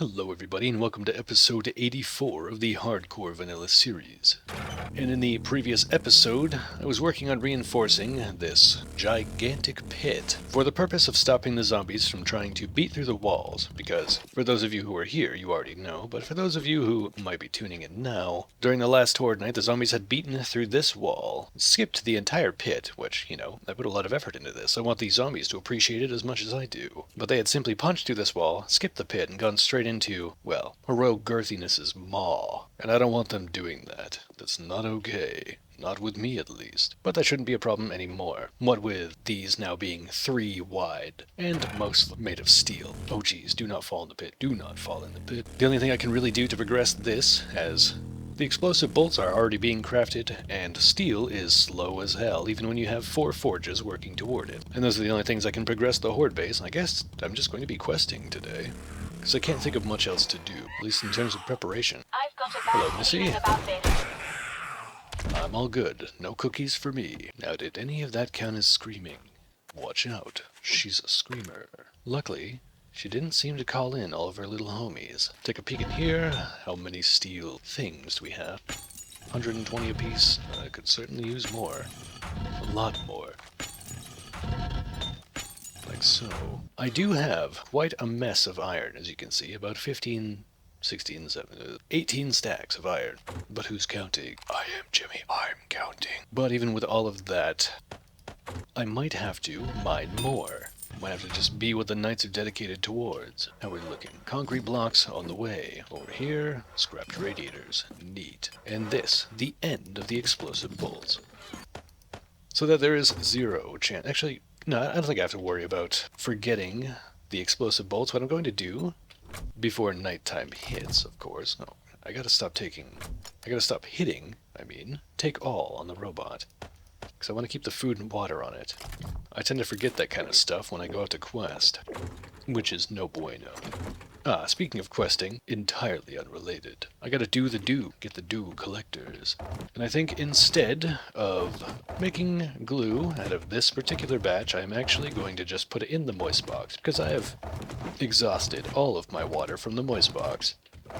Hello everybody and welcome to episode 84 of the Hardcore Vanilla series. And in the previous episode, I was working on reinforcing this gigantic pit for the purpose of stopping the zombies from trying to beat through the walls, because for those of you who are here, you already know, but for those of you who might be tuning in now, during the last Horde night, the zombies had beaten through this wall, skipped the entire pit, which, I put a lot of effort into this. I want these zombies to appreciate it as much as I do. But they had simply punched through this wall, skipped the pit, and gone straight into, well, heroic girthiness's maw. And I don't want them doing that. That's not okay. Not with me, at least. But that shouldn't be a problem anymore. What with these now being 3 wide, and most made of steel. Oh geez, do not fall in the pit. Do not fall in the pit. The only thing I can really do to progress this, as the explosive bolts are already being crafted, and steel is slow as hell, even when you have 4 forges working toward it. And those are the only things I can progress the Horde base, and I guess I'm just going to be questing today. Because I can't think of much else to do, at least in terms of preparation. I've got a Hello, Missy. about this. I'm all good. No cookies for me. Now, did any of that count as screaming? Watch out. She's a screamer. Luckily, she didn't seem to call in all of her little homies. Take a peek in here. How many steel things do we have? 120 apiece. I could certainly use more. A lot more. Like so. I do have quite a mess of iron, as you can see. About 15... 16, 17, 18 stacks of iron. But who's counting? I am Jimmy, I'm counting. But even with all of that, I might have to mine more. Might have to just be what the knights are dedicated towards. How are we looking? Concrete blocks on the way. Over here, scrapped radiators. Neat. And this, the end of the explosive bolts. So that there is 0 chance. Actually, no, I don't think I have to worry about forgetting the explosive bolts. What I'm going to do, before nighttime hits, of course. No, I gotta stop hitting, take all on the robot. Because I want to keep the food and water on it. I tend to forget that kind of stuff when I go out to quest. Which is no bueno. Ah, speaking of questing, entirely unrelated. I gotta do the do, get the do collectors. And I think instead of making glue out of this particular batch, I'm actually going to just put it in the moist box, because I have exhausted all of my water from the moist box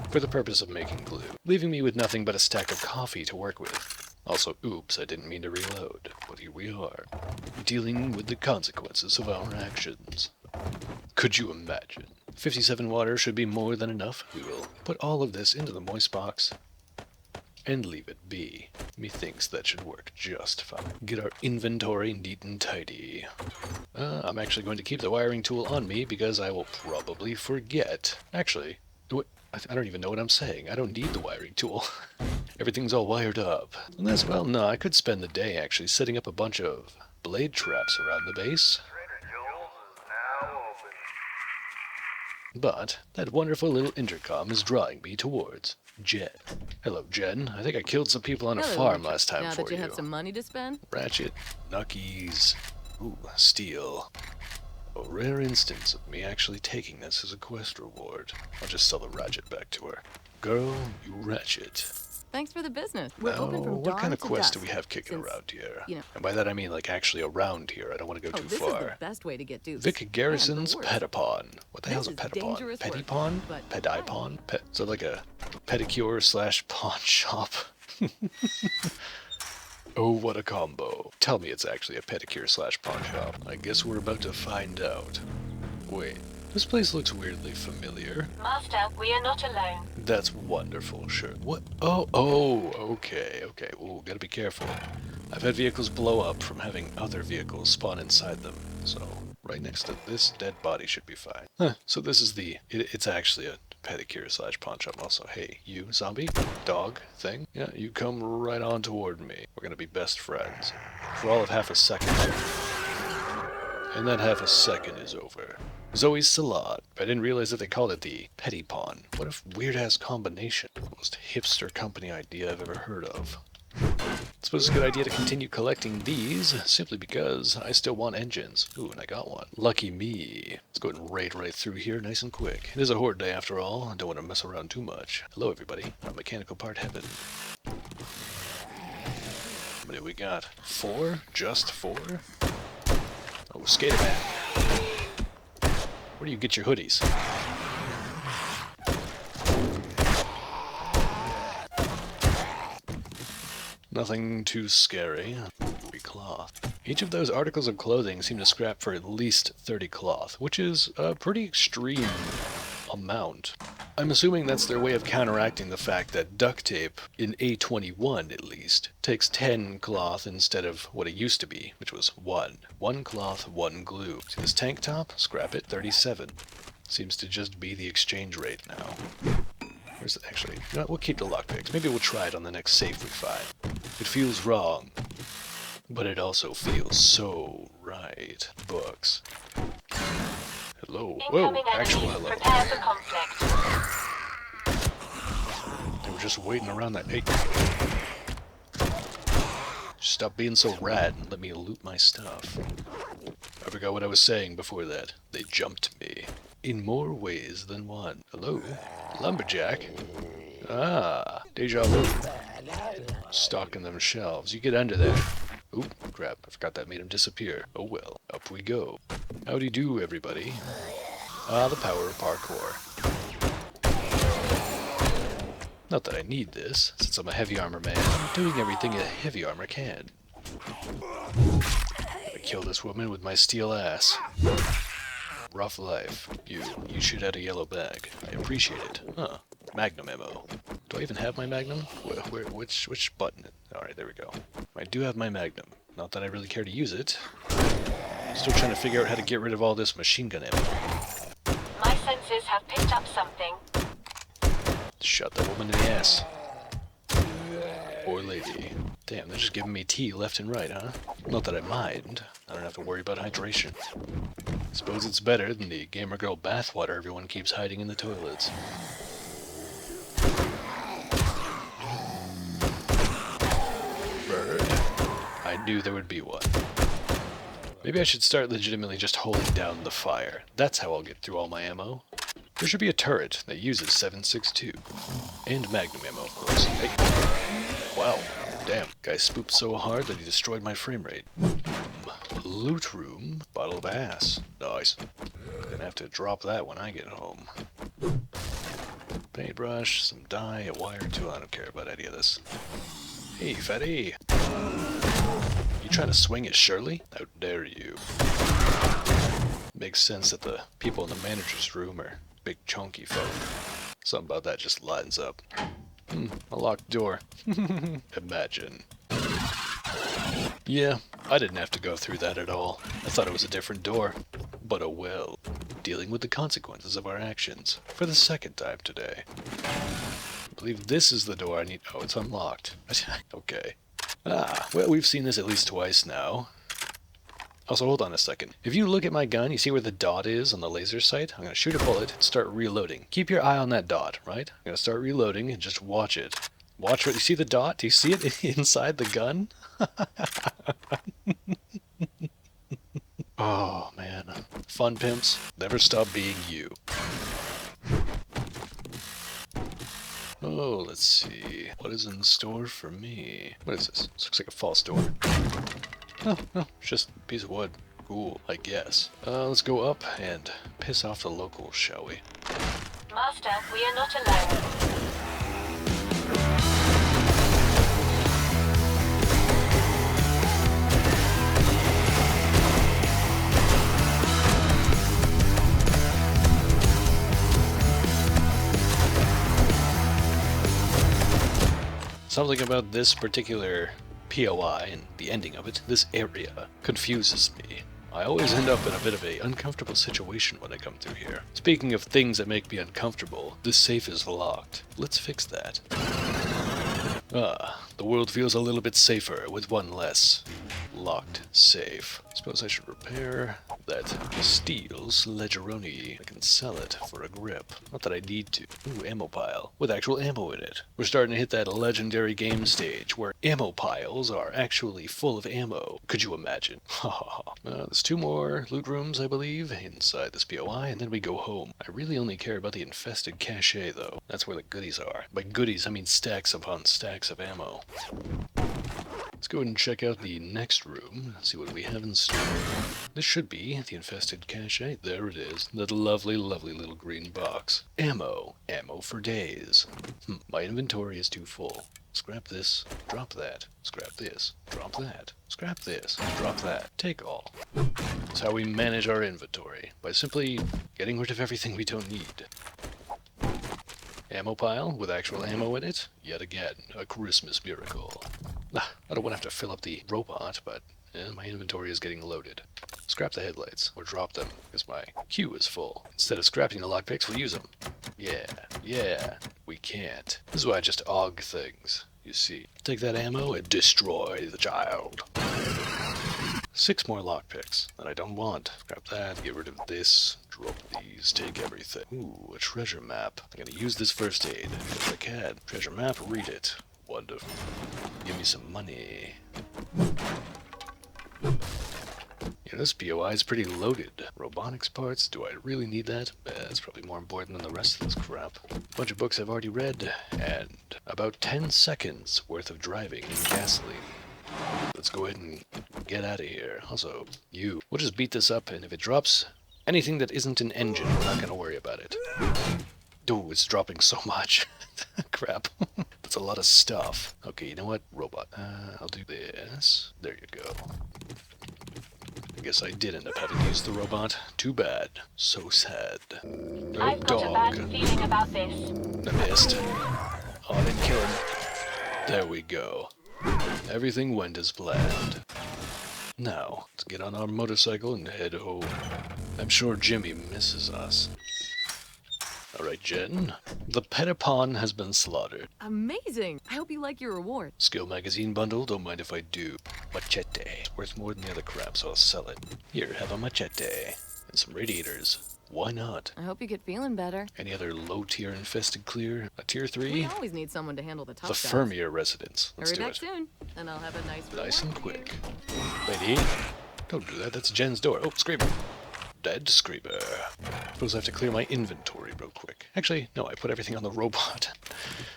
for the purpose of making glue, leaving me with nothing but a stack of coffee to work with. Also, oops, I didn't mean to reload, but here we are, dealing with the consequences of our actions. Could you imagine? 57 water should be more than enough. We will put all of this into the moist box and leave it be. Methinks that should work just fine. Get our inventory neat and tidy. I'm actually going to keep the wiring tool on me because I will probably forget. Actually, I don't even know what I'm saying. I don't need the wiring tool. Everything's all wired up. Unless, well, no, I could spend the day actually setting up a bunch of blade traps around the base. But that wonderful little intercom is drawing me towards Jen. Hello, Jen. I think I killed some people on a farm last time now for that you have some money to spend? Ratchet, Nuckies, ooh, steel. A rare instance of me actually taking this as a quest reward. I'll just sell the ratchet back to her. Girl, you ratchet. Thanks for the business. We're Now, open from what dawn kind of to quest dusk, do we have kicking since, around here? you know- And by that I mean like actually around here. I don't want to go too this far. is the best way to get dupes. Vic Garrison's And the worst. Petipon. What the hell's a This is Petipon? dangerous work, Petipon? but Pedipon? So like a pedicure / pawn shop. Oh, what a combo. Tell me it's actually a pedicure / pawn shop. I guess we're about to find out. Wait, this place looks weirdly familiar. Master, we are not alone. That's wonderful, sure. What? Oh, okay. Ooh, gotta be careful. I've had vehicles blow up from having other vehicles spawn inside them, so right next to this dead body should be fine. Huh, so this is it's actually a pedicure / pawn shop also. Hey, you zombie dog thing? Yeah, you come right on toward me. We're gonna be best friends. For all of half a second. And that half a second is over. Zoe's Salad. I didn't realize that they called it the Petipon. What a weird-ass combination. Most hipster company idea I've ever heard of. I suppose it's a good idea to continue collecting these, simply because I still want engines. Ooh, and I got one. Lucky me. Let's go ahead and raid right through here nice and quick. It is a Horde day after all. I don't want to mess around too much. Hello, everybody. I'm Mechanical Part Heaven. What do we got? 4? Just 4? Oh, Skater Man. Where do you get your hoodies? Nothing too scary. Cloth. Each of those articles of clothing seem to scrap for at least 30 cloth, which is a pretty extreme amount. I'm assuming that's their way of counteracting the fact that duct tape, in A21 at least, takes 10 cloth instead of what it used to be, which was 1. 1 cloth, 1 glue. See this tank top? Scrap it, 37. Seems to just be the exchange rate now. Where's it actually? You know what, we'll keep the lockpicks. Maybe we'll try it on the next safe we find. It feels wrong, but it also feels so right. Books. Hello. Whoa, Incoming actual enemies. hello. Prepare for conflict. They were just waiting around that. Hey. Stop being so rad and let me loot my stuff. I forgot what I was saying before that. They jumped me. In more ways than one. Hello? Lumberjack? Ah, deja vu. Stocking them shelves. You get under there. Oop, crap. I forgot that made him disappear. Oh well. Up we go. Howdy do, everybody. Ah, the power of parkour. Not that I need this, since I'm a heavy armor man. I'm doing everything a heavy armor can. I kill this woman with my steel ass. Rough life. You shoot out a yellow bag. I appreciate it. Huh. Magnum ammo. Do I even have my Magnum? Which button? Alright, there we go. I do have my Magnum. Not that I really care to use it. Still trying to figure out how to get rid of all this machine gun ammo. My senses have picked up something. Shot that woman in the ass. Poor lady. Damn, they're just giving me tea left and right, huh? Not that I mind. I don't have to worry about hydration. Suppose it's better than the gamer girl bathwater everyone keeps hiding in the toilets. Bird. I knew there would be one. Maybe I should start legitimately just holding down the fire. That's how I'll get through all my ammo. There should be a turret that uses 7.62. And Magnum ammo, of course. Hey. Wow. Damn. Guy spooped so hard that he destroyed my frame rate. Loot room. Bottle of ass. Nice. Gonna have to drop that when I get home. Paintbrush, some dye, a wire tool. I don't care about any of this. Hey, fatty. You trying to swing at Shirley? How dare you. Makes sense that the people in the manager's room are big chunky folk. Something about that just lines up. A locked door. Imagine. Yeah, I didn't have to go through that at all. I thought it was a different door. But oh well. Dealing with the consequences of our actions. For the second time today. I believe this is the door I need. Oh, it's unlocked. Okay. Ah, well, we've seen this at least twice now. Also, hold on a second. If you look at my gun, you see where the dot is on the laser sight? I'm going to shoot a bullet and start reloading. Keep your eye on that dot, right? I'm going to start reloading and just watch it. Watch what you see the dot? Do you see it inside the gun? Oh, man. Fun pimps, never stop being you. Oh, let's see. What is in store for me? What is this? This looks like a false door. Oh, no, it's just a piece of wood. Cool, I guess. Let's go up and piss off the locals, shall we? Master, we are not alone. Something about this particular POI and the ending of it, this area, confuses me. I always end up in a bit of an uncomfortable situation when I come through here. Speaking of things that make me uncomfortable, this safe is locked. Let's fix that. Ah, the world feels a little bit safer with one less locked safe. Suppose I should repair that steel sledgeroni. I can sell it for a grip. Not that I need to. Ooh, ammo pile. With actual ammo in it. We're starting to hit that legendary game stage where ammo piles are actually full of ammo. Could you imagine? Ha ha ha. There's 2 more loot rooms, I believe, inside this POI, and then we go home. I really only care about the infested cache, though. That's where the goodies are. By goodies, I mean stacks upon stacks of ammo. Let's go ahead and check out the next room, see what we have in store. This should be the infested cache. There it is, that lovely, lovely little green box. Ammo. Ammo for days. My inventory is too full. Scrap this, drop that. Scrap this, drop that. Scrap this, drop that. Take all. That's how we manage our inventory, by simply getting rid of everything we don't need. Ammo pile with actual ammo in it. Yet again, a Christmas miracle. I don't want to have to fill up the robot, but my inventory is getting loaded. Scrap the headlights, or drop them, because my queue is full. Instead of scrapping the lockpicks, we'll use them. Yeah, we can't. This is why I just AUG things, you see. Take that ammo and destroy the child. 6 more lockpicks that I don't want. Scrap that, get rid of this, drop these, take everything. Ooh, a treasure map. I'm gonna use this first aid, if I can. Treasure map, read it. Wonderful. Give me some money. Yeah, this POI is pretty loaded. Robotics parts, do I really need that? It's probably more important than the rest of this crap. A bunch of books I've already read, and about 10 seconds worth of driving in gasoline. Let's go ahead and get out of here. Also, we'll just beat this up, and if it drops anything that isn't an engine, we're not gonna worry about it. Oh, it's dropping so much. Crap. That's a lot of stuff. Okay, you know what? Robot. I'll do this. There you go. I guess I did end up having to use the robot. Too bad. So sad. I've got a bad feeling about this. I missed. Oh, I didn't kill him. There we go. Everything went as planned. Now, let's get on our motorcycle and head home. I'm sure Jimmy misses us. Alright, Jen. The Petapon has been slaughtered. Amazing. I hope you like your reward. Skill magazine bundle, don't mind if I do. Machete. It's worth more than the other crap, so I'll sell it. Here, have a machete. And some radiators. Why not? I hope you get feeling better. Any other low-tier infested clear? A tier 3? We always need someone to handle the tough The stuff. Firmia residence. Let's Hurry do back it. soon, and I'll have a nice Nice and reward quick. for you. Lady, don't do that. That's Jen's door. Oh, Screamer. Dead Screamer. Suppose I have to clear my inventory real quick. Actually, no, I put everything on the robot.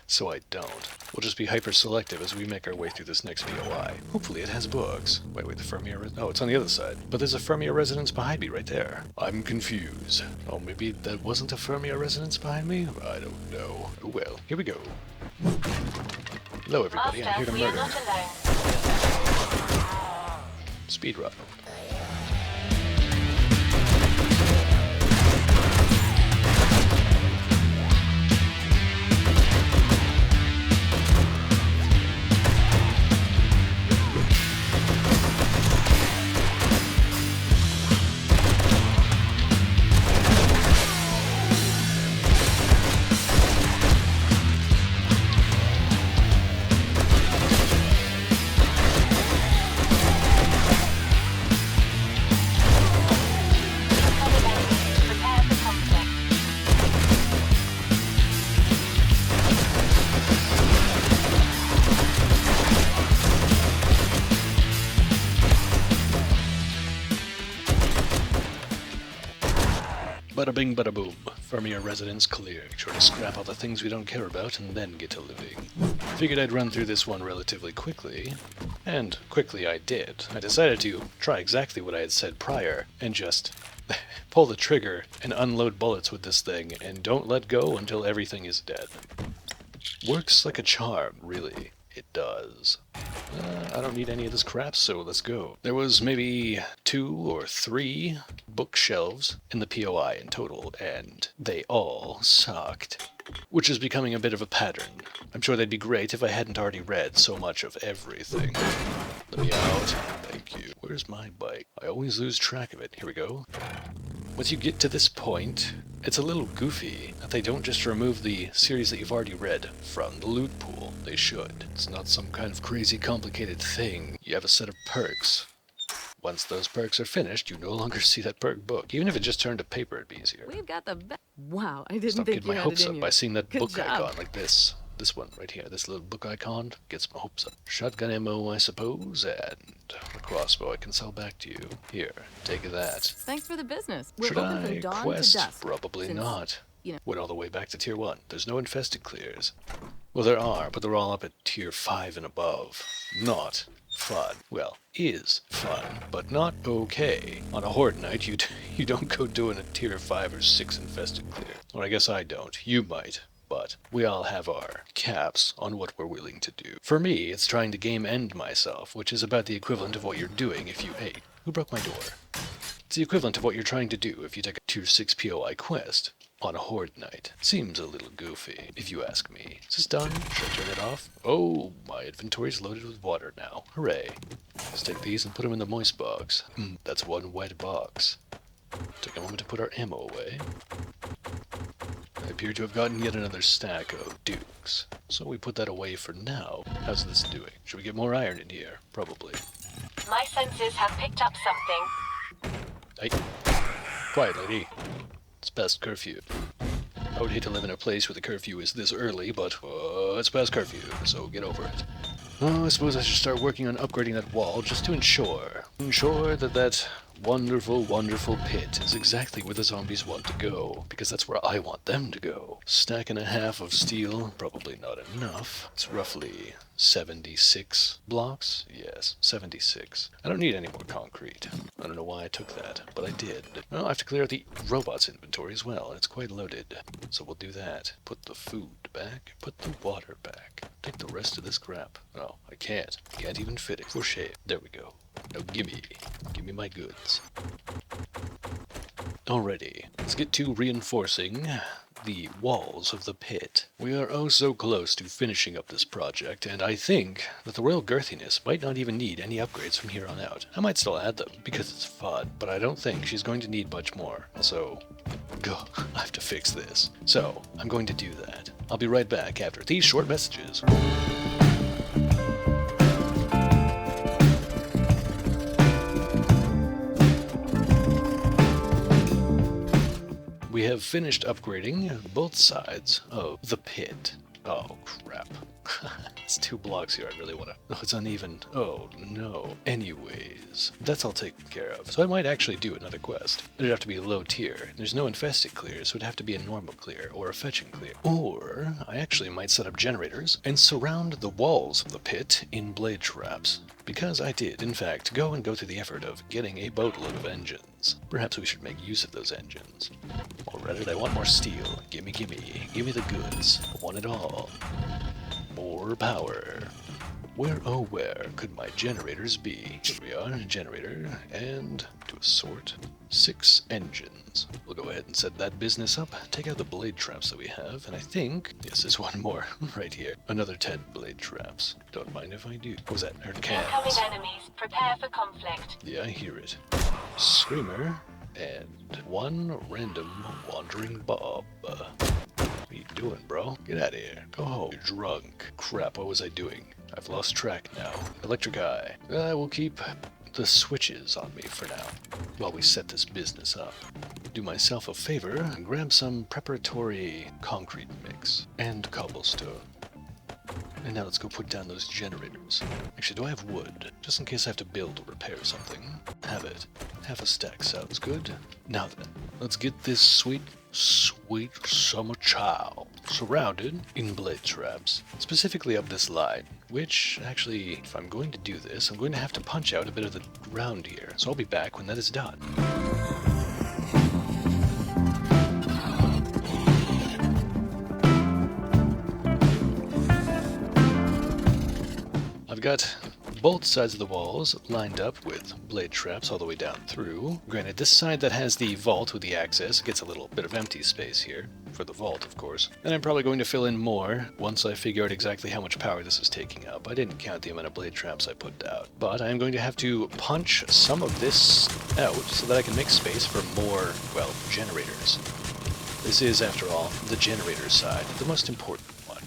So I don't. We'll just be hyper-selective as we make our way through this next POI. Hopefully it has books. Wait, the Firmia oh, it's on the other side. But there's a Firmia residence behind me right there. I'm confused. Oh, maybe that wasn't a Firmia residence behind me? I don't know. Oh well, here we go. Hello everybody, I'm here to Master, we are murder. not alone. Speedrun. Prepare for conflict. Bada bing, bada boom. Firmia residence clear. Make sure to scrap all the things we don't care about and then get to living. Figured I'd run through this one relatively quickly. And quickly I did. I decided to try exactly what I had said prior and just pull the trigger and unload bullets with this thing and don't let go until everything is dead. Works like a charm, really. It does. I don't need any of this crap, so let's go. There was maybe 2 or 3 bookshelves in the POI in total, and they all sucked. Which is becoming a bit of a pattern. I'm sure they'd be great if I hadn't already read so much of everything. Let me out. Thank you. Where's my bike? I always lose track of it. Here we go. Once you get to this point, it's a little goofy that they don't just remove the series that you've already read from the loot pool. They should. It's not some kind of crazy complicated thing. You have a set of perks. Once those perks are finished, you no longer see that perk book. Even if it just turned to paper, it'd be easier. We've got the best. Wow, I didn't Stop think getting you my had hopes it in up you. by seeing that Good book job. icon like this. This one right here, this little book icon gets my hopes up. Shotgun ammo, I suppose, and a crossbow I can sell back to you. Here, take that. Thanks for the business. We're Should open I from dawn quest? to dusk. Probably since, not. you know. Went all the way back to tier 1. There's no infested clears. Well, there are, but they're all up at tier 5 and above. Not fun. Well, is fun, but not okay. On a horde night, you don't go doing a tier 5 or 6 infested clear. Or I guess I don't. You might. but we all have our caps on what we're willing to do. For me, it's trying to game end myself, which is about the equivalent of what you're doing if you... Hey, who broke my door? It's the equivalent of what you're trying to do if you take a Tier 6 POI quest on a Horde night. Seems a little goofy, if you ask me. Is this done? Should I turn it off? Oh, my inventory's loaded with water now. Hooray. Let's take these and put them in the moist box. That's one wet box. Took a moment to put our ammo away. I appear to have gotten yet another stack of dukes. So we put that away for now. How's this doing? Should we get more iron in here? Probably. My senses have picked up something. Hey. Quiet, lady. It's past curfew. I would hate to live in a place where the curfew is this early, but it's past curfew, so get over it. Oh, I suppose I should start working on upgrading that wall just to ensure that that wonderful, wonderful pit is exactly where the zombies want to go, because that's where I want them to go. Stack and a half of steel, probably not enough. It's roughly 76 blocks? Yes, 76. I don't need any more concrete. I don't know why I took that, but I did. Well, I have to clear out the robot's inventory as well, and it's quite loaded. So we'll do that. Put the food back, put the water back. Take the rest of this crap. Oh, I can't. I can't even fit it. For shame. There we go. Now gimme my goods. Alrighty, let's get to reinforcing the walls of the pit. We are oh so close to finishing up this project, and I think that the Royal Girthiness might not even need any upgrades from here on out. I might still add them, because it's fun, but I don't think she's going to need much more. So, I have to fix this. So, I'm going to do that. I'll be right back after these short messages. We have finished upgrading both sides of the pit. Oh, crap. It's 2 blocks here. I really want to... Oh, it's uneven. Oh, no. Anyways, that's all taken care of. So I might actually do another quest. It'd have to be low tier. There's no infested clear, so it'd have to be a normal clear or a fetching clear. Or I actually might set up generators and surround the walls of the pit in blade traps. Because I did, in fact, go through the effort of getting a boatload of engines. Perhaps we should make use of those engines. More Reddit, I want more steel. Gimme the goods. I want it all. More power. Where, oh where could my generators be? Here we are, generator, and to assort 6 engines. We'll go ahead and set that business up, take out the blade traps that we have, and I think, yes, there's one more right here. Another 10 blade traps. Don't mind if I do. What was that? I heard cans. Incoming enemies. Prepare for conflict. Yeah, I hear it. Screamer, and 1 random wandering Bob. What are you doing, bro? Get out of here. Go home. You're drunk. Crap, what was I doing? I've lost track now. Electric eye. I will keep the switches on me for now, while we set this business up. Do myself a favor and grab some preparatory concrete mix and cobblestone. And now let's go put down those generators. Actually, do I have wood? Just in case I have to build or repair something. Have it. Half a stack sounds good. Now then, let's get this sweet summer child surrounded in blade traps. Specifically up this line, which actually, if I'm going to do this, I'm going to have to punch out a bit of the ground here. So I'll be back when that is done. I've got both sides of the walls lined up with blade traps all the way down through. Granted, this side that has the vault with the access gets a little bit of empty space here, for the vault, of course. And I'm probably going to fill in more once I figure out exactly how much power this is taking up. I didn't count the amount of blade traps I put out. But I am going to have to punch some of this out so that I can make space for more, well, generators. This is, after all, the generator side, the most important one.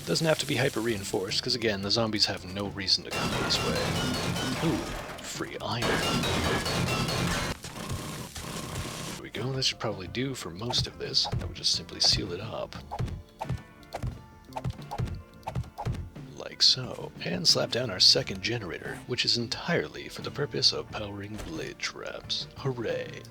Doesn't have to be hyper-reinforced, because again, the zombies have no reason to come this way. Ooh, free iron. There we go, that should probably do for most of this. I would just simply seal it up. Like so. And slap down our second generator, which is entirely for the purpose of powering blade traps. Hooray!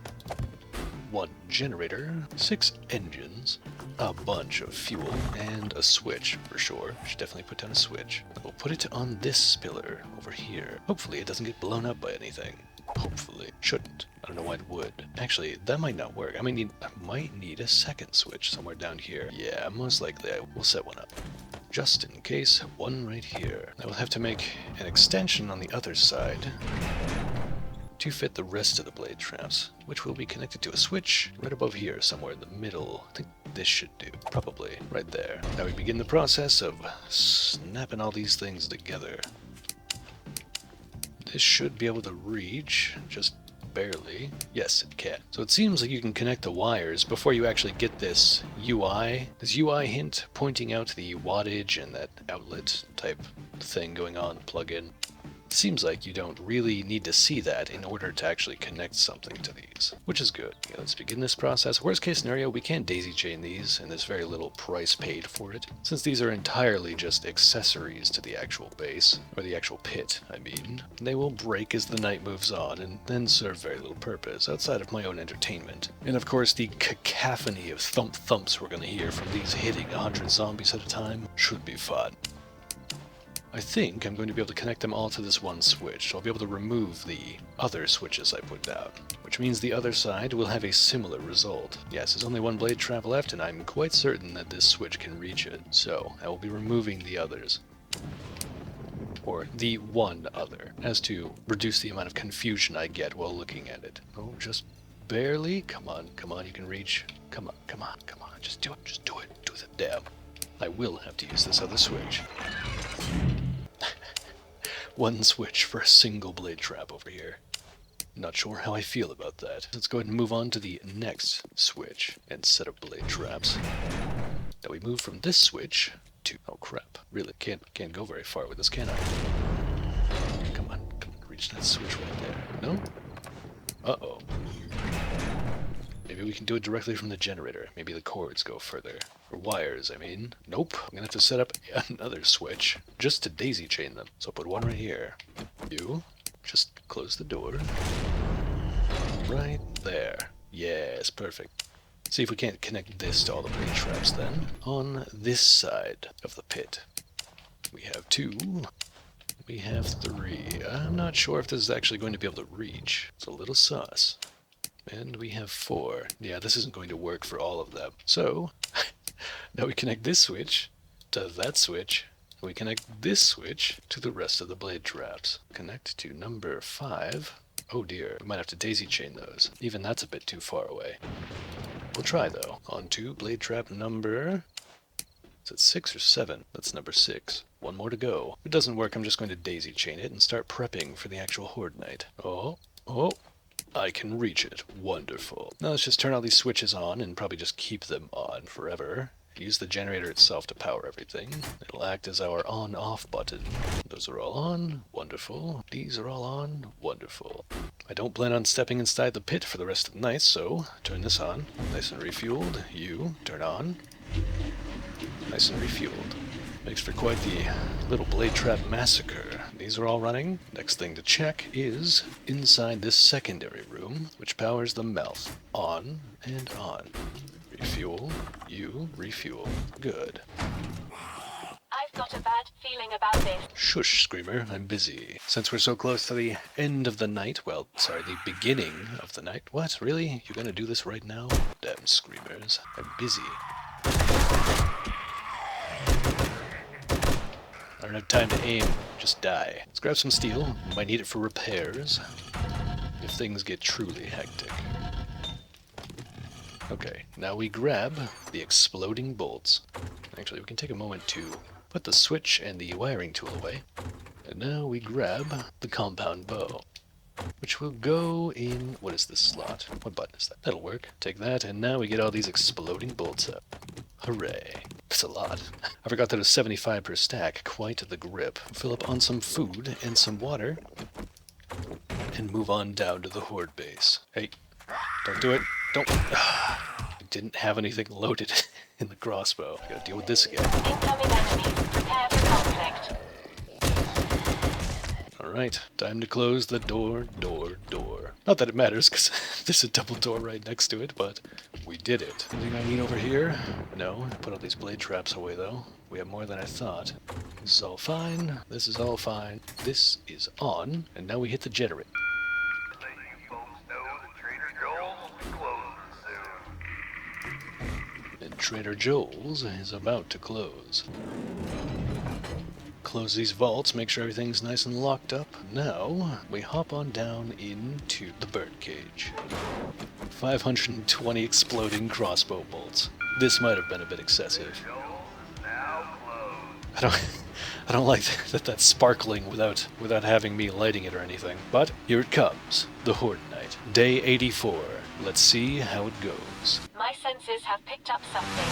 1 generator, 6 engines, a bunch of fuel, and a switch, for sure. Should definitely put down a switch. We'll put it on this pillar over here. Hopefully it doesn't get blown up by anything. Hopefully. Shouldn't. I don't know why it would. Actually, that might not work. I might need a second switch somewhere down here. Yeah, most likely I will set one up. Just in case, one right here. I will have to make an extension on the other side to fit the rest of the blade traps, which will be connected to a switch right above here, somewhere in the middle. I think this should do. Probably right there. Now we begin the process of snapping all these things together. This should be able to reach, just barely. Yes, it can. So it seems like you can connect the wires before you actually get this UI hint pointing out the wattage and that outlet type thing going on, plug-in. Seems like you don't really need to see that in order to actually connect something to these, which is good. Okay, let's begin this process. Worst case scenario, we can't daisy chain these, and there's very little price paid for it, since these are entirely just accessories to the actual base, or the actual pit, I mean. They will break as the night moves on, and then serve very little purpose, outside of my own entertainment. And of course, the cacophony of thumps we're gonna hear from these hitting 100 zombies at a time should be fun. I think I'm going to be able to connect them all to this one switch, so I'll be able to remove the other switches I put down, which means the other side will have a similar result. Yes, there's only one blade trap left, and I'm quite certain that this switch can reach it, so I will be removing the others. Or the one other, as to reduce the amount of confusion I get while looking at it. Oh, just barely? Come on, you can reach. Come on, just do it, do the damn. I will have to use this other switch. One switch for a single blade trap over here. Not sure how I feel about that. Let's go ahead and move on to the next switch and set up blade traps. Now we move from this switch to... Oh crap, really can't go very far with this, can I? Come on, reach that switch right there. No? Uh-oh. Maybe we can do it directly from the generator. Maybe the cords go further. Or wires, I mean. Nope. I'm gonna have to set up another switch just to daisy chain them. So I'll put one right here. You just close the door. Right there. Yes, perfect. See if we can't connect this to all the blade traps then. On this side of the pit. We have 2. We have 3. I'm not sure if this is actually going to be able to reach. It's a little sus. And we have 4. Yeah, this isn't going to work for all of them. So, now we connect this switch to that switch. And we connect this switch to the rest of the blade traps. Connect to number 5. Oh dear, we might have to daisy chain those. Even that's a bit too far away. We'll try though. On to blade trap number... Is it 6 or 7? That's number 6. One more to go. If it doesn't work, I'm just going to daisy chain it and start prepping for the actual horde night. Oh. I can reach it. Wonderful. Now let's just turn all these switches on and probably just keep them on forever. Use the generator itself to power everything. It'll act as our on-off button. Those are all on. Wonderful. These are all on. Wonderful. I don't plan on stepping inside the pit for the rest of the night, so turn this on. Nice and refueled. You, turn on. Nice and refueled. Makes for quite the little blade trap massacre. These are all running. Next thing to check is inside this secondary room, which powers the mouth. On and on. Refuel. You refuel. Good. I've got a bad feeling about this. Shush, Screamer. I'm busy. Since we're so close to the end of the night, well, sorry, the beginning of the night. What? Really? You're gonna do this right now? Damn Screamers. I'm busy. I don't have time to aim, just die. Let's grab some steel. Might need it for repairs if things get truly hectic. Okay, now we grab the exploding bolts. Actually, we can take a moment to put the switch and the wiring tool away. And now we grab the compound bow, which will go in... What is this slot? What button is that? That'll work. Take that, and now we get all these exploding bolts up. Hooray. That's a lot. I forgot that it was 75 per stack. Quite the grip. Fill up on some food and some water, and move on down to the horde base. Hey, don't do it. Don't. I didn't have anything loaded in the crossbow. Gotta deal with this again. Incoming enemy. Prepare for conflict. Alright, time to close the door. Not that it matters, because there's a double door right next to it, but we did it. Anything I need over here? No. Put all these blade traps away, though. We have more than I thought. This is all fine. This is all fine. This is on. And now we hit the generator. Trader Joel's is about to close. Close these vaults, make sure everything's nice and locked up. Now, we hop on down into the birdcage. 520 exploding crossbow bolts. This might have been a bit excessive. I don't like that that's sparkling without having me lighting it or anything. But here it comes, the Horde Night, day 84. Let's see how it goes. My senses have picked up something.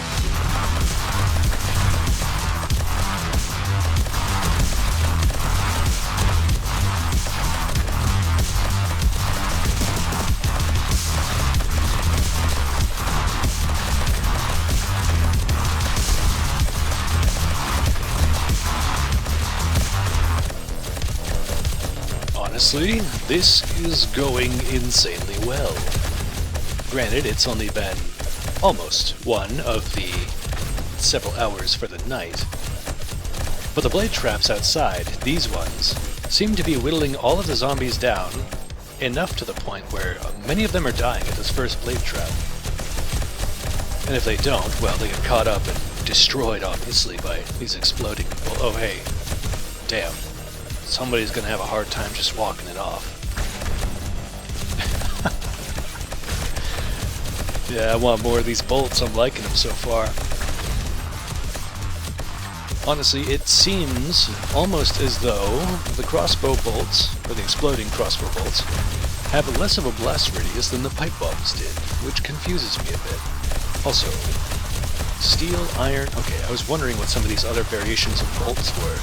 Honestly, this is going insanely well. Granted, it's only been almost one of the several hours for the night, but the blade traps outside, these ones, seem to be whittling all of the zombies down enough to the point where many of them are dying at this first blade trap. And if they don't, well, they get caught up and destroyed, obviously, by these exploding people. Oh, hey. Damn. Somebody's gonna have a hard time just walking it off. Yeah, I want more of these bolts. I'm liking them so far. Honestly, it seems almost as though the crossbow bolts, or the exploding crossbow bolts, have less of a blast radius than the pipe bombs did, which confuses me a bit. Also, steel, iron... Okay, I was wondering what some of these other variations of bolts were.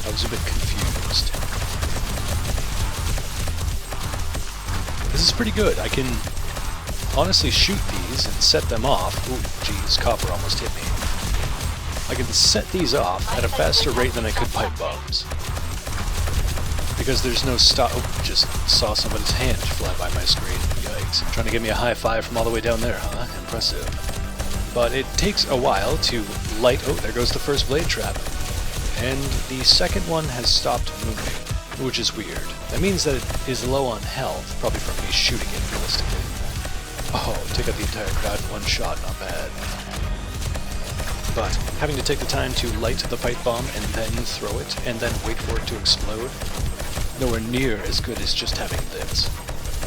I was a bit confused. This is pretty good. I can honestly shoot these and set them off. Ooh, geez, copper almost hit me. I can set these off at a faster rate than I could pipe bombs. Because there's no stop. Oh, just saw somebody's hand fly by my screen. Yikes. Trying to give me a high five from all the way down there, huh? Impressive. But it takes a while to light... Oh, there goes the first blade trap. And the second one has stopped moving, which is weird. That means that it is low on health, probably from me shooting it realistically. Oh, take out the entire crowd in one shot, not bad. But having to take the time to light the pipe bomb and then throw it, and then wait for it to explode, nowhere near as good as just having this.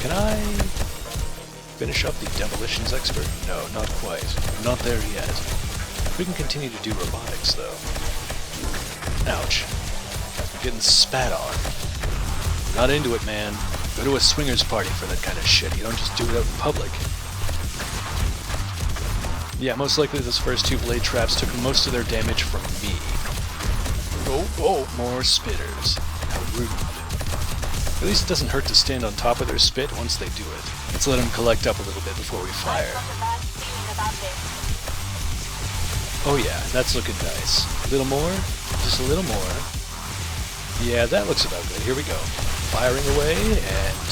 Can I finish up the demolitions expert? No, not quite. I'm not there yet. We can continue to do robotics, though. Ouch. I'm getting spat on. Not into it, man. Go to a swingers party for that kind of shit. You don't just do it out in public. Yeah, most likely those first two blade traps took most of their damage from me. Oh, more spitters. How rude. At least it doesn't hurt to stand on top of their spit once they do it. Let's let them collect up a little bit before we fire. Oh yeah, that's looking nice. A little more? Just a little more. Yeah, that looks about good. Here we go. Firing away, and...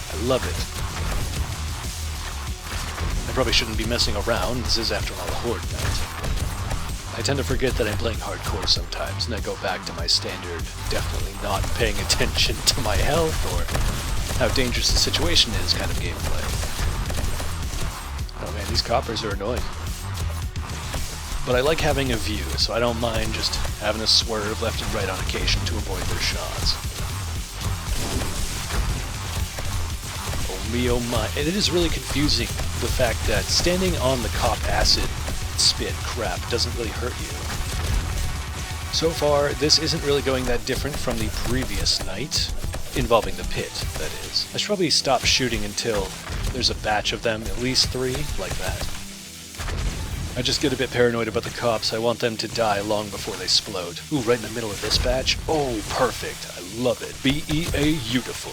I love it. I probably shouldn't be messing around. This is, after all, a Horde night. I tend to forget that I'm playing hardcore sometimes, and I go back to my standard, definitely not paying attention to my health or how dangerous the situation is kind of gameplay. Oh man, these coppers are annoying. But I like having a view, so I don't mind just having a swerve left and right on occasion to avoid their shots. Oh me, oh my. And it is really confusing, the fact that standing on the cop acid spit crap doesn't really hurt you. So far, this isn't really going that different from the previous night, involving the pit, that is. I should probably stop shooting until there's a batch of them, at least 3, like that. I just get a bit paranoid about the cops. I want them to die long before they explode. Ooh, right in the middle of this batch? Oh, perfect. I love it. Be-a-beautiful.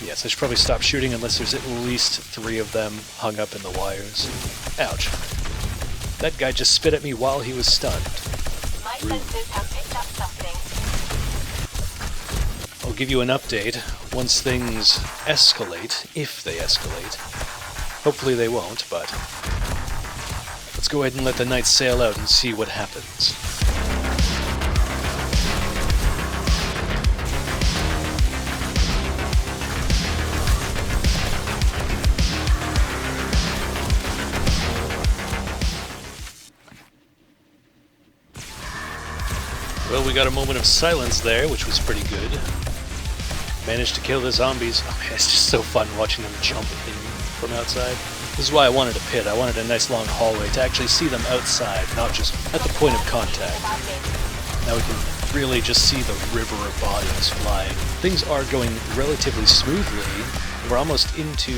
Yes, I should probably stop shooting unless there's at least 3 of them hung up in the wires. Ouch. That guy just spit at me while he was stunned. My senses have picked up something. I'll give you an update once things escalate, if they escalate. Hopefully they won't, but let's go ahead and let the night sail out and see what happens. Well, we got a moment of silence there, which was pretty good. Managed to kill the zombies. Oh man, it's just so fun watching them jump in from outside. This is why I wanted a pit. I wanted a nice long hallway to actually see them outside, not just at the point of contact. Now we can really just see the river of bodies flying. Things are going relatively smoothly. We're almost into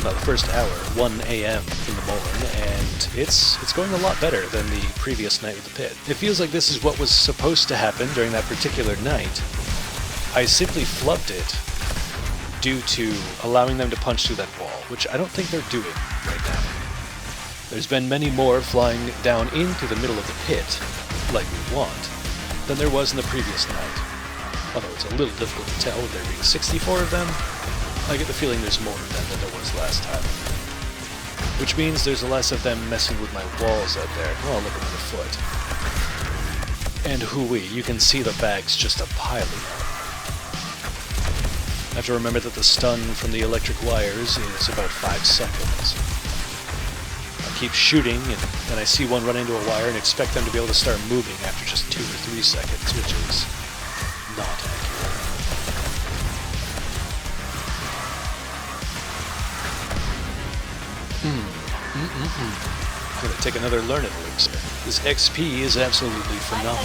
the first hour, 1 a.m. in the morning, and it's going a lot better than the previous night with the pit. It feels like this is what was supposed to happen during that particular night. I simply flubbed it due to allowing them to punch through that wall, which I don't think they're doing right now. There's been many more flying down into the middle of the pit, like we want, than there was in the previous night. Although it's a little difficult to tell with there being 64 of them, I get the feeling there's more of them than there was last time. Which means there's less of them messing with my walls out there. Oh, look at the foot. And hooey, you can see the bags just a piling up. I have to remember that the stun from the electric wires is about 5 seconds. I keep shooting, and then I see one run into a wire and expect them to be able to start moving after just 2 or 3 seconds, which is not accurate. I'm gonna take another learn it elixir. This XP is absolutely phenomenal.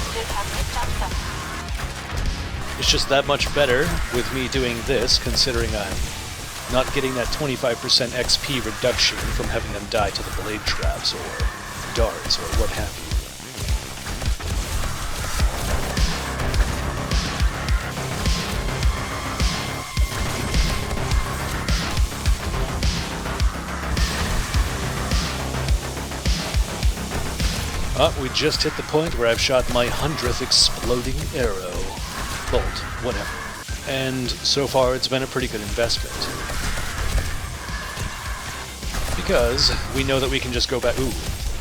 It's just that much better with me doing this, considering I'm not getting that 25% XP reduction from having them die to the blade traps or darts or what have you. We just hit the point where I've shot my 100th exploding arrow. Bolt, whatever. And so far it's been a pretty good investment. Because we know that we can just go back... Ooh,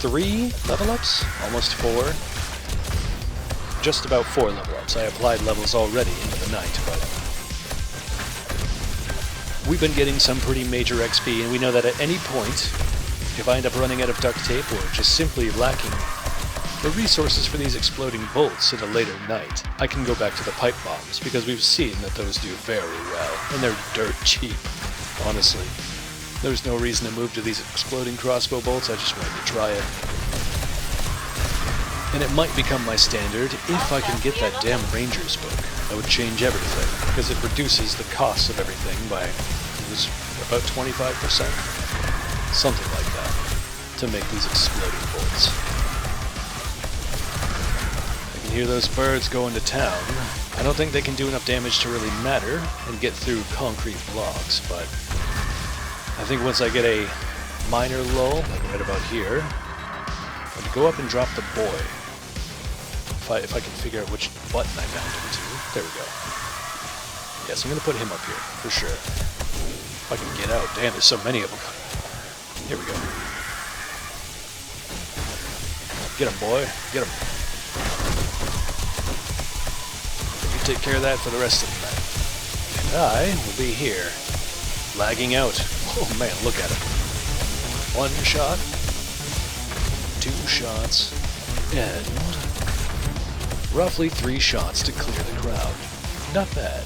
3 level ups? Almost 4. Just about 4 level ups. I applied levels already into the night, but... we've been getting some pretty major XP, and we know that at any point, if I end up running out of duct tape or just simply lacking the resources for these exploding bolts in a later night, I can go back to the pipe bombs, because we've seen that those do very well, and they're dirt cheap, honestly. There's no reason to move to these exploding crossbow bolts, I just wanted to try it. And it might become my standard if I can get that damn Ranger's book. That would change everything, because it reduces the cost of everything by, it was about 25%? Something like that, to make these exploding bolts. Hear those birds going to town. I don't think they can do enough damage to really matter and get through concrete blocks, but I think once I get a minor lull, like right about here, I'm going to go up and drop the boy. If I can figure out which button I bound him to. There we go. Yes, I'm going to put him up here, for sure. If I can get out. Damn, there's so many of them. Here we go. Get him, boy. Get him. Take care of that for the rest of the night. And I will be here, lagging out. Oh man, look at it. 1 shot, 2 shots, and roughly 3 shots to clear the crowd. Not bad.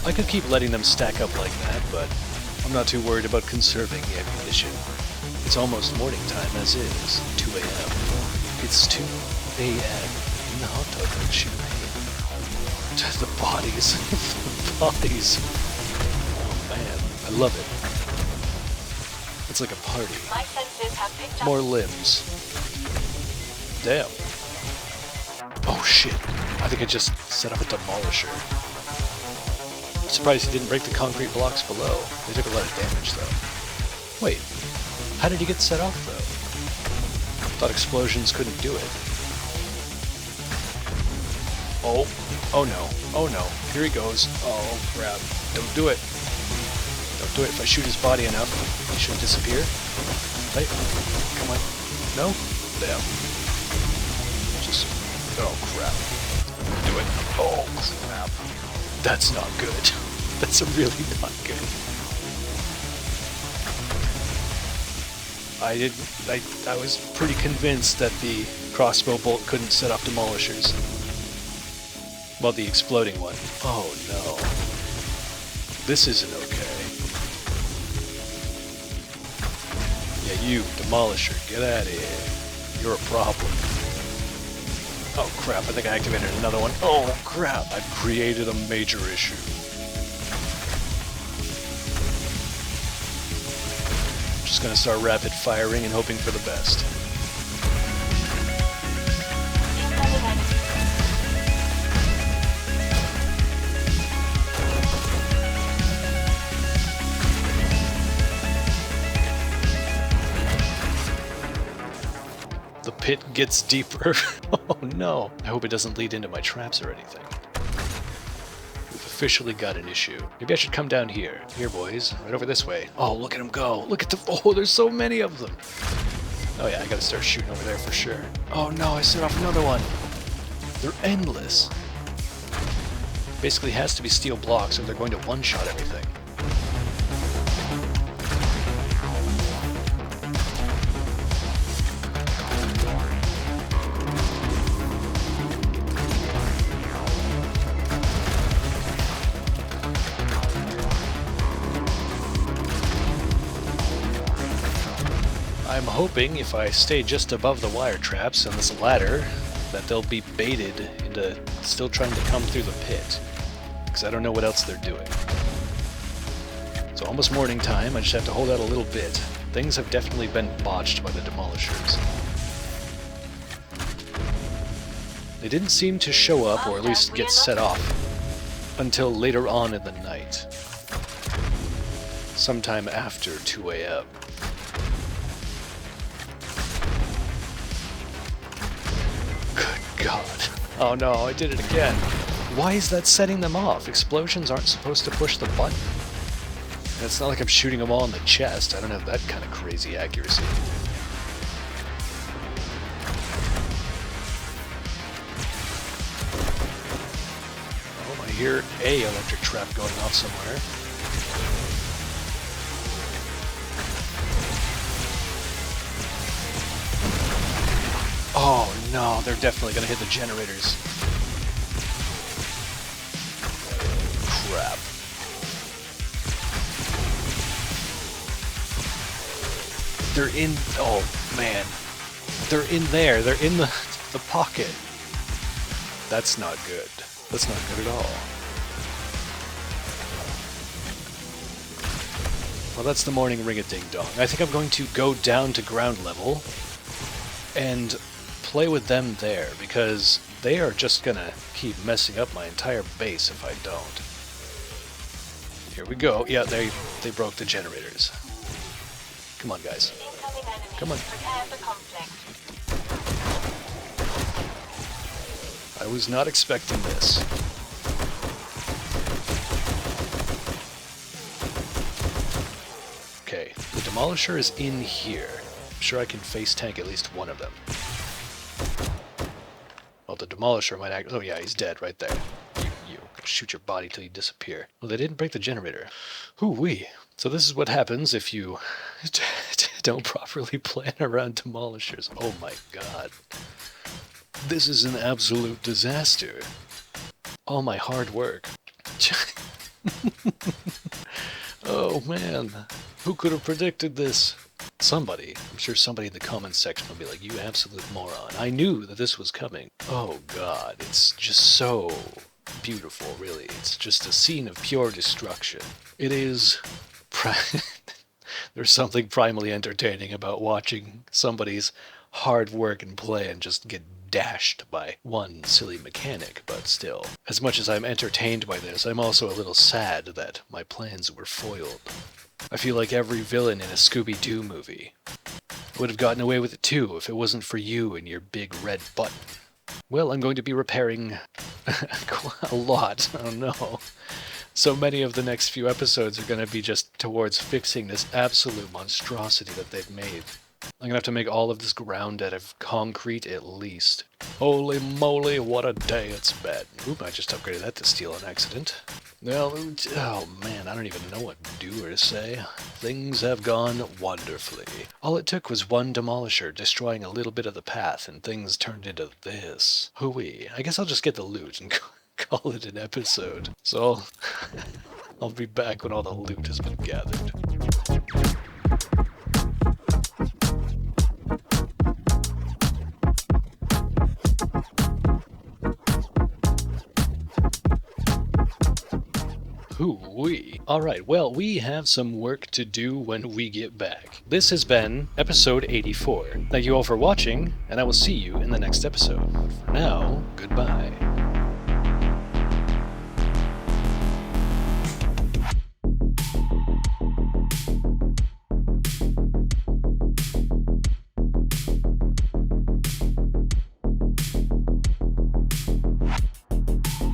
I could keep letting them stack up like that, but I'm not too worried about conserving the ammunition. It's almost morning time as is, 2 a.m. It's 2 a.m. in the hot tub and shooting. The bodies. The bodies. Oh man, I love it. It's like a party. My senses have picked up. More limbs. Damn. Oh shit. I think I just set up a demolisher. I'm surprised he didn't break the concrete blocks below. They took a lot of damage though. Wait. How did he get set off though? Thought explosions couldn't do it. Oh. Oh no. Oh no. Here he goes. Oh crap. Don't do it. Don't do it. If I shoot his body enough, he should disappear. Right? Come on. No? Damn. Just... oh crap. Do it. Oh crap. That's not good. That's really not good. I was pretty convinced that the crossbow bolt couldn't set off demolishers. Well, the exploding one. Oh no. This isn't okay. Yeah, you, demolisher, get out of here. You're a problem. Oh crap, I think I activated another one. Oh crap, I've created a major issue. Just gonna start rapid firing and hoping for the best. The pit gets deeper. Oh no. I hope it doesn't lead into my traps or anything. We've officially got an issue. Maybe I should come down here. Here, boys. Right over this way. Oh, look at them go. Look at the... Oh, there's so many of them. Oh yeah, I gotta start shooting over there for sure. Oh no, I set off another one. They're endless. Basically has to be steel blocks or they're going to one-shot everything. I'm hoping if I stay just above the wire traps on this ladder that they'll be baited into still trying to come through the pit. Because I don't know what else they're doing. It's almost morning time, I just have to hold out a little bit. Things have definitely been botched by the demolishers. They didn't seem to show up, or at least get set off, until later on in the night. Sometime after 2 a.m. God. Oh no, I did it again. Why is that setting them off? Explosions aren't supposed to push the button. And it's not like I'm shooting them all in the chest. I don't have that kind of crazy accuracy. Oh, I hear a electric trap going off somewhere. Oh no, they're definitely gonna hit the generators. Crap. They're in, oh man. They're in there, they're in the pocket. That's not good. That's not good at all. Well, that's the morning ring-a-ding-dong. I think I'm going to go down to ground level and play with them there, because they are just gonna keep messing up my entire base if I don't. Here we go. Yeah, they broke the generators. Come on, guys. Come on. I was not expecting this. Okay, the Demolisher is in here. I'm sure I can face tank at least one of them. Well, the Demolisher might act... Oh yeah, he's dead right there. You shoot your body till you disappear. Well, they didn't break the generator. Hoo-wee. So this is what happens if you don't properly plan around Demolishers. Oh my god. This is an absolute disaster. All my hard work. Oh man. Who could have predicted this? Somebody. I'm sure somebody in the comments section will be like, you absolute moron. I knew that this was coming. Oh god. It's just so beautiful, really. It's just a scene of pure destruction. It is... There's something primally entertaining about watching somebody's hard work and plan just get dashed by one silly mechanic, but still. As much as I'm entertained by this, I'm also a little sad that my plans were foiled. I feel like every villain in a Scooby-Doo movie would have gotten away with it too if it wasn't for you and your big red button. Well, I'm going to be repairing a lot. Oh no. So many of the next few episodes are going to be just towards fixing this absolute monstrosity that they've made. I'm going to have to make all of this ground out of concrete at least. Holy moly, what a day it's been. Oop, I just upgraded that to steel on accident. Well, oh man, I don't even know what to do or to say. Things have gone wonderfully. All it took was one demolisher destroying a little bit of the path, and things turned into this. Hooey. I guess I'll just get the loot and call it an episode. So, I'll be back when all the loot has been gathered. Hoo-wee. Alright, well, we have some work to do when we get back. This has been episode 84. Thank you all for watching, and I will see you in the next episode. For now, goodbye.